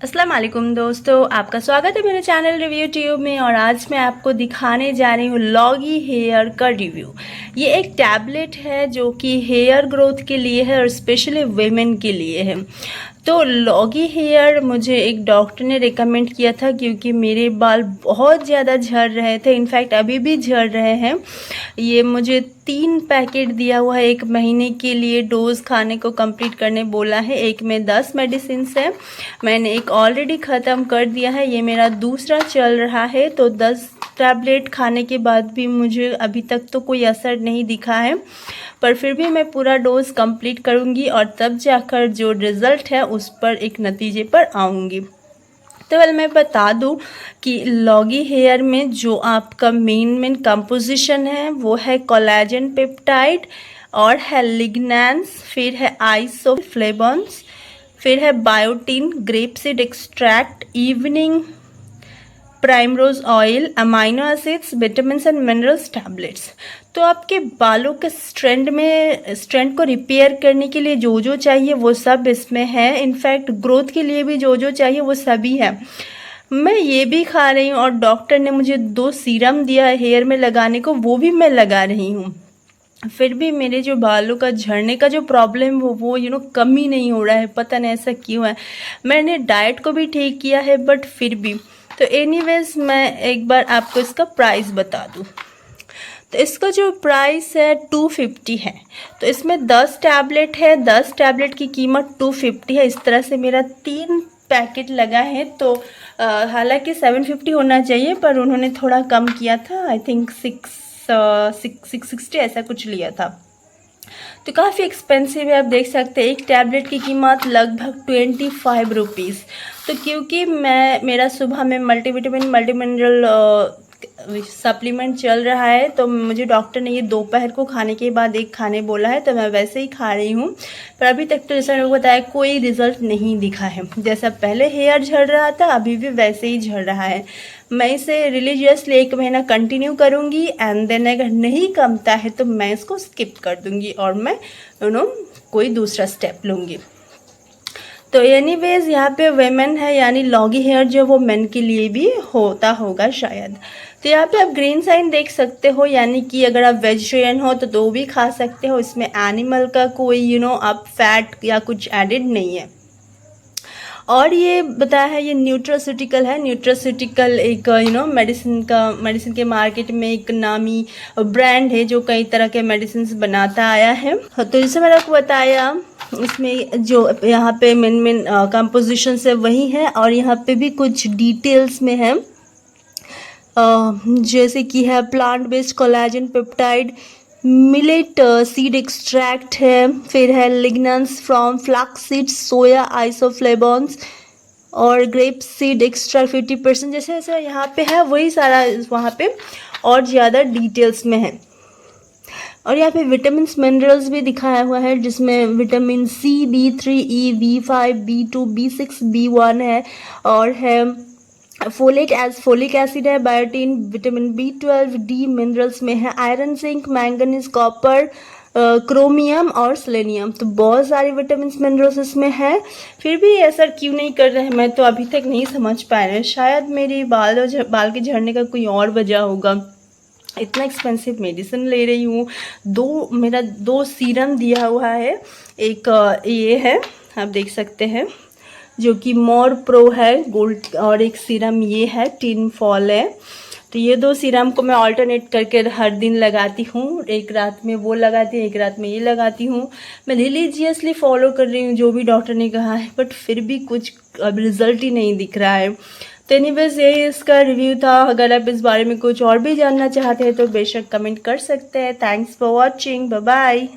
अस्सलाम वालेकुम दोस्तों, आपका स्वागत है मेरे चैनल रिव्यू ट्यूब में। और आज मैं आपको दिखाने जा रही हूँ लॉगी हेयर का रिव्यू। ये एक टैबलेट है जो कि हेयर ग्रोथ के लिए है और स्पेशली वेमेन के लिए है। तो लॉगी हेयर मुझे एक डॉक्टर ने रिकमेंड किया था क्योंकि मेरे बाल बहुत ज़्यादा झड़ रहे थे, इनफैक्ट अभी भी झड़ रहे हैं। ये मुझे 3 पैकेट दिया हुआ है, 1 महीने के लिए डोज़ खाने को कंप्लीट करने बोला है। एक में 10 मेडिसिन है, मैंने एक ऑलरेडी ख़त्म कर दिया है, ये मेरा दूसरा चल रहा है। तो 10 टैबलेट खाने के बाद भी मुझे अभी तक तो कोई असर नहीं दिखा है, पर फिर भी मैं पूरा डोज़ कंप्लीट करूँगी और तब जाकर जो रिज़ल्ट है उस पर एक नतीजे पर आऊँगी। तो मैं बता दूं कि लॉगी हेयर में जो आपका मेन कंपोजिशन है वो है कोलेजन पेप्टाइड और है लिग्नैंस, फिर है आइसोफ्लेवोन्स, फिर है biotin, grape seed extract, evening primrose oil, amino acids, vitamins and minerals tablets. तो आपके बालों के स्ट्रैंड को रिपेयर करने के लिए जो जो चाहिए वो सब इसमें है। इनफैक्ट ग्रोथ के लिए भी जो जो चाहिए वो सभी है। मैं ये भी खा रही हूँ और डॉक्टर ने मुझे 2 सीरम दिया है हेयर में लगाने को, वो भी मैं लगा रही हूँ। फिर भी मेरे जो बालों का झड़ने का जो प्रॉब्लम वो कम ही नहीं हो रहा है, पता नहीं ऐसा क्यों है। मैंने डाइट को भी ठीक किया है बट फिर भी। तो एनीवेज मैं एक बार आपको इसका प्राइस बता दूँ। तो इसका जो प्राइस है 250 है। तो इसमें 10 टैबलेट है, 10 टैबलेट की कीमत 250 है। इस तरह से मेरा 3 पैकेट लगा है। तो हालांकि 750 होना चाहिए पर उन्होंने थोड़ा कम किया था, आई थिंक 660 ऐसा कुछ लिया था। तो काफ़ी एक्सपेंसिव है, आप देख सकते हैं। एक टैबलेट की कीमत लगभग 25 रुपीज़। तो क्योंकि मेरा सुबह में मल्टीविटामिन मल्टी मिनरल सप्लीमेंट चल रहा है, तो मुझे डॉक्टर ने ये दोपहर को खाने के बाद एक खाने बोला है, तो मैं वैसे ही खा रही हूँ। पर अभी तक तो जैसा मैंने बताया कोई रिज़ल्ट नहीं दिखा है। जैसा पहले हेयर झड़ रहा था अभी भी वैसे ही झड़ रहा है। मैं इसे रिलीजियसली 1 महीना कंटिन्यू करूँगी एंड देन अगर नहीं कमता है तो मैं इसको स्किप कर दूँगी और मैं कोई दूसरा स्टेप लूँगी। तो एनीवेज यहाँ पे वेमेन है, यानी लॉगी हेयर जो वो मेन के लिए भी होता होगा शायद। तो यहाँ पे आप ग्रीन साइन देख सकते हो, यानी कि अगर आप वेजिटेरियन हो तो भी खा सकते हो। इसमें एनिमल का कोई आप फैट या कुछ एडिड नहीं है। और ये बताया है ये न्यूट्रास्यूटिकल है। न्यूट्रास्यूटिकल एक मेडिसिन के मार्केट में एक नामी ब्रांड है जो कई तरह के मेडिसिन बनाता आया है। तो जैसे मैंने आपको बताया इसमें जो यहाँ पे मेन कंपोजिशन है वही है, और यहाँ पे भी कुछ डिटेल्स में है जैसे कि है plant based collagen peptide, millet seed extract है, फिर है lignans from flax seeds, soya isoflavones और ग्रेप सीड एक्सट्रैक्ट 50%। जैसे जैसे यहाँ पे है वही सारा वहाँ पे और ज़्यादा डिटेल्स में है। और यहाँ पे विटामिन मिनरल्स भी दिखाया हुआ है जिसमें vitamin C, B3, E, B5, B2, B6, B1 है, और है फोलिक एसिड है, biotin, vitamin B12, D minerals में है, iron, zinc, manganese, copper, chromium और सेलेनियम। तो बहुत सारे विटामिन मिनरल्स इसमें है। फिर भी असर क्यों नहीं कर रहे हैं मैं तो अभी तक नहीं समझ पा रहे हैं। शायद मेरी बाल के झड़ने का कोई और वजह होगा। इतना एक्सपेंसिव मेडिसिन ले रही हूँ। मेरा 2 सीरम दिया हुआ है, एक ये है आप देख सकते हैं जो कि मोर प्रो है गोल्ड, और एक सीरम ये है टिन फॉल है। तो ये 2 सीरम को मैं ऑल्टरनेट करके हर दिन लगाती हूँ। एक रात में वो लगाती हूँ, एक रात में ये लगाती हूँ। मैं रिलीजियसली फॉलो कर रही हूँ जो भी डॉक्टर ने कहा है, बट फिर भी कुछ अब रिज़ल्ट ही नहीं दिख रहा है। तो एनीवेज यही इसका रिव्यू था। अगर आप इस बारे में कुछ और भी जानना चाहते हैं तो बेशक कमेंट कर सकते हैं। Thanks for watching, bye bye.